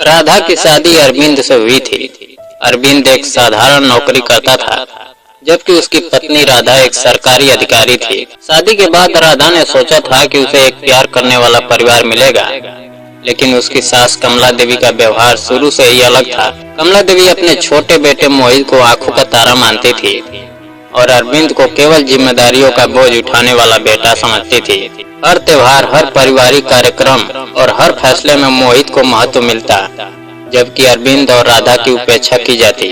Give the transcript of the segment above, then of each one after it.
राधा की शादी अरविंद से हुई थी। अरविंद एक साधारण नौकरी करता था, जबकि उसकी पत्नी राधा एक सरकारी अधिकारी थी। शादी के बाद राधा ने सोचा था कि उसे एक प्यार करने वाला परिवार मिलेगा, लेकिन उसकी सास कमला देवी का व्यवहार शुरू से ही अलग था। कमला देवी अपने छोटे बेटे मोहित को आंखों का तारा मानती थी और अरविंद को केवल जिम्मेदारियों का बोझ उठाने वाला बेटा समझती थी। हर त्योहार, हर पारिवारिक कार्यक्रम और हर फैसले में मोहित को महत्व मिलता, जबकि अरविंद और राधा की उपेक्षा की जाती।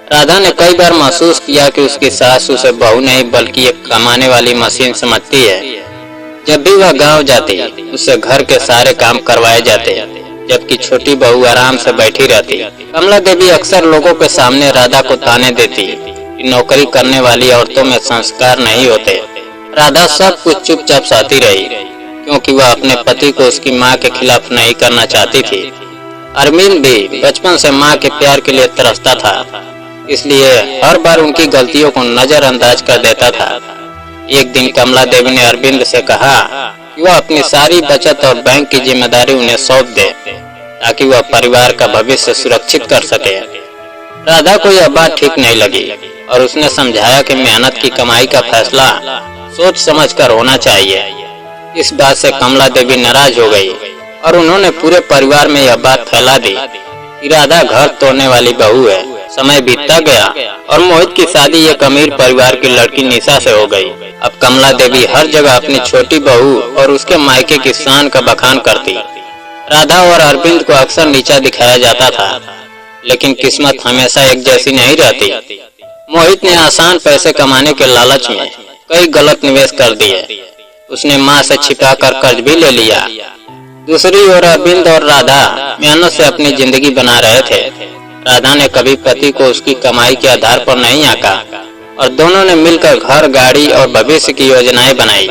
राधा ने कई बार महसूस किया कि उसकी सास उसे बहू नहीं बल्कि एक कमाने वाली मशीन समझती है। जब भी वह गांव जाती, उससे घर के सारे काम करवाए जाते, जबकि छोटी बहू आराम से बैठी रहती। कमला देवी अक्सर लोगों के सामने राधा को ताने देती कि नौकरी करने वाली औरतों में संस्कार नहीं होते। राधा सब कुछ चुपचाप सहती रही, क्योंकि वह अपने पति को उसकी माँ के खिलाफ नहीं करना चाहती थी। अरविंद भी बचपन से माँ के प्यार के लिए तरसता था, इसलिए हर बार उनकी गलतियों को नजरअंदाज कर देता था। एक दिन कमला देवी ने अरविंद से कहा कि वह अपनी सारी बचत और बैंक की जिम्मेदारी उन्हें सौंप दे, ताकि वह परिवार का भविष्य सुरक्षित कर सके। राधा को यह बात ठीक नहीं लगी और उसने समझाया कि मेहनत की कमाई का फैसला सोच समझकर होना चाहिए। इस बात से कमला देवी नाराज हो गई और उन्होंने पूरे परिवार में यह बात फैला दी कि राधा घर तोड़ने वाली बहू है। समय बीतता गया और मोहित की शादी एक अमीर परिवार की लड़की निशा से हो गई। अब कमला देवी हर जगह अपनी छोटी बहू और उसके मायके की शान का बखान करती। राधा और अरविंद को अक्सर नीचा दिखाया जाता था, लेकिन किस्मत हमेशा एक जैसी नहीं रहती। मोहित ने आसान पैसे कमाने के लालच में कई गलत निवेश कर दिए। उसने माँ से छिपाकर कर्ज भी ले लिया। दूसरी ओर अरविंद और राधा मेहनत से अपनी जिंदगी बना रहे थे। राधा ने कभी पति को उसकी कमाई के आधार पर नहीं आंका और दोनों ने मिलकर घर, गाड़ी और भविष्य की योजनाएं बनाई।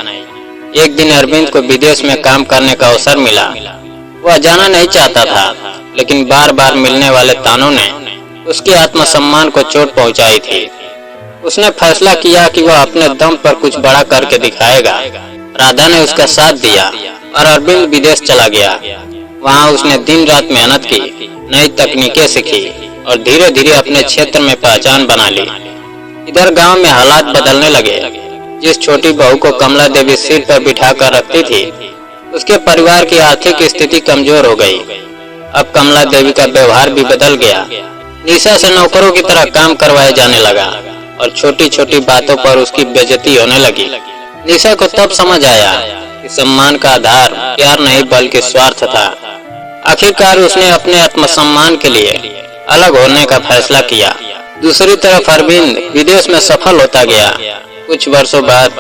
एक दिन अरविंद को विदेश में काम करने का अवसर मिला। वह जाना नहीं चाहता था, लेकिन बार बार मिलने वाले तानों ने उसके आत्मसम्मान को चोट पहुंचाई थी। उसने फैसला किया कि वह अपने दम पर कुछ बड़ा करके दिखाएगा। राधा ने उसका साथ दिया और अरविंद विदेश चला गया। वहाँ उसने दिन रात मेहनत की, नई तकनीकें सीखी और धीरे धीरे अपने क्षेत्र में पहचान बना ली। इधर गांव में हालात बदलने लगे। जिस छोटी बहू को कमला देवी सिर पर बिठा कर रखती थी, उसके परिवार की आर्थिक स्थिति कमजोर हो गई। अब कमला देवी का व्यवहार भी बदल गया। निशा से नौकरों की तरह काम करवाए जाने लगा और छोटी छोटी बातों पर उसकी बेइज्जती होने लगी। निशा को तब समझ आया कि सम्मान का आधार प्यार नहीं बल्कि स्वार्थ था। आखिरकार उसने अपने आत्मसम्मान के लिए अलग होने का फैसला किया। दूसरी तरफ अरविंद विदेश में सफल होता गया। कुछ वर्षों बाद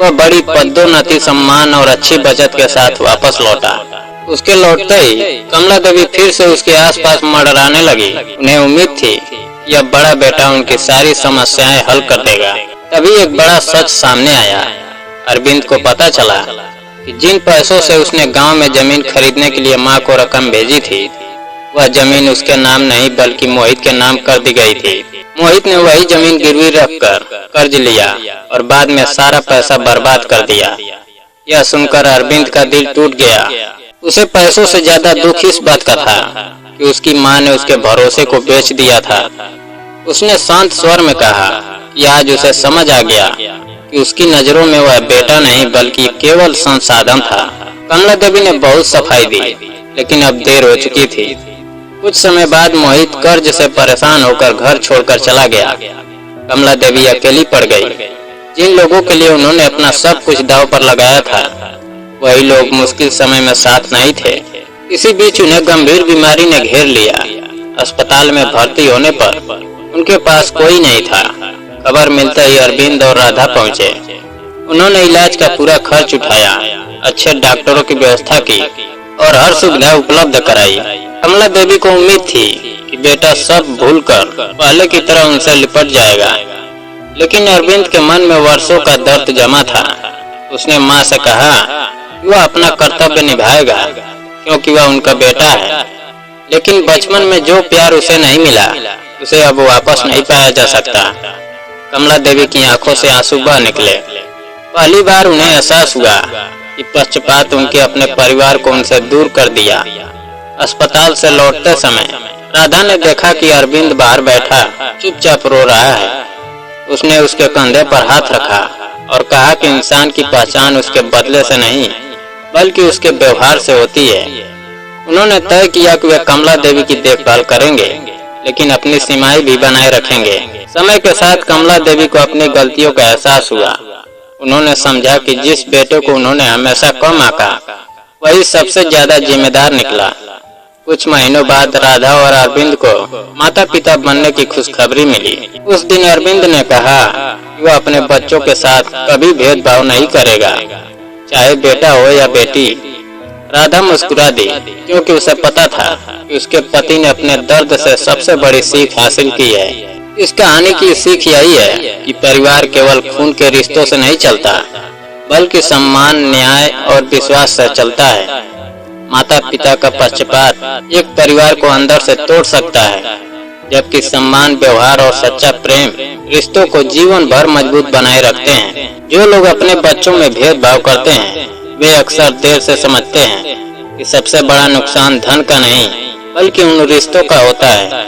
वह बड़ी पदोन्नति, सम्मान और अच्छी बचत के साथ वापस लौटा। उसके लौटते ही कमला देवी फिर से उसके आसपास मंडराने लगी। उन्हें उम्मीद थी यह बड़ा बेटा उनकी सारी समस्याएं हल कर देगा। तभी एक बड़ा सच सामने आया। अरविंद को पता चला कि जिन पैसों से उसने गांव में जमीन खरीदने के लिए मां को रकम भेजी थी, वह जमीन उसके नाम नहीं बल्कि मोहित के नाम कर दी गई थी। मोहित ने वही जमीन गिरवी रखकर कर्ज लिया और बाद में सारा पैसा बर्बाद कर दिया। यह सुनकर अरविंद का दिल टूट गया। उसे पैसों से ज्यादा दुख इस बात का था कि उसकी मां ने उसके भरोसे को बेच दिया था। उसने शांत स्वर में कहा कि आज उसे समझ आ गया कि उसकी नजरों में वह बेटा नहीं बल्कि केवल संसाधन था। कमला देवी ने बहुत सफाई दी, लेकिन अब देर हो चुकी थी। कुछ समय बाद मोहित कर्ज से परेशान होकर घर छोड़कर चला गया। कमला देवी अकेली पड़ गई। जिन लोगों के लिए उन्होंने अपना सब कुछ दांव पर लगाया था, वही लोग मुश्किल समय में साथ नहीं थे। इसी बीच उन्हें गंभीर बीमारी ने घेर लिया। अस्पताल में भर्ती होने पर उनके पास कोई नहीं था। खबर मिलते ही अरविंद और राधा पहुंचे। उन्होंने इलाज का पूरा खर्च उठाया, अच्छे डॉक्टरों की व्यवस्था की और हर सुविधा उपलब्ध कराई। कमला देवी को उम्मीद थी कि बेटा सब भूलकर पहले की तरह उनसे लिपट जाएगा, लेकिन अरविंद के मन में वर्षों का दर्द जमा था। उसने माँ से कहा कि वह अपना कर्तव्य निभाएगा, क्योंकि वह उनका बेटा है। लेकिन बचपन में जो प्यार उसे नहीं मिला, उसे अब वापस नहीं पाया जा सकता। कमला देवी की आंखों से आंसू बह निकले। पहली बार उन्हें एहसास हुआ कि पक्षपात उनके अपने परिवार को उनसे दूर कर दिया। अस्पताल से लौटते समय राधा ने देखा कि अरविंद बाहर बैठा चुपचाप रो रहा है। उसने उसके कंधे पर हाथ रखा और कहा कि इंसान की पहचान उसके बदले से नहीं बल्कि उसके व्यवहार से होती है। उन्होंने तय किया कि वे कमला देवी की देखभाल करेंगे, लेकिन अपनी सीमाएं भी बनाए रखेंगे। समय के साथ कमला देवी को अपनी गलतियों का एहसास हुआ। उन्होंने समझा कि जिस बेटे को उन्होंने हमेशा कम आंका वही सबसे ज्यादा जिम्मेदार निकला। कुछ महीनों बाद राधा और अरविंद को माता पिता बनने की खुशखबरी मिली। उस दिन अरविंद ने कहा कि वह अपने बच्चों के साथ कभी भेदभाव नहीं करेगा, चाहे बेटा हो या बेटी। राधा मुस्कुरा दी क्योंकि उसे पता था कि उसके पति ने अपने दर्द से सबसे बड़ी सीख हासिल की है। इस कहानी की सीख यही है कि परिवार केवल खून के रिश्तों से नहीं चलता बल्कि सम्मान, न्याय और विश्वास से चलता है। माता पिता का पक्षपात एक परिवार को अंदर से तोड़ सकता है, जबकि सम्मान, व्यवहार और सच्चा प्रेम रिश्तों को जीवन भर मजबूत बनाए रखते हैं। जो लोग अपने बच्चों में भेदभाव करते हैं वे अक्सर देर से समझते हैं कि सबसे बड़ा नुकसान धन का नहीं बल्कि उन रिश्तों का होता है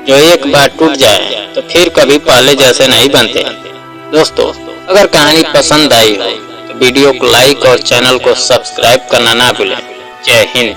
जो एक बार टूट जाए तो फिर कभी पहले जैसे नहीं बनते। दोस्तों, अगर कहानी पसंद आई हो तो वीडियो को लाइक और चैनल को सब्सक्राइब करना ना भूलें। जय हिंद।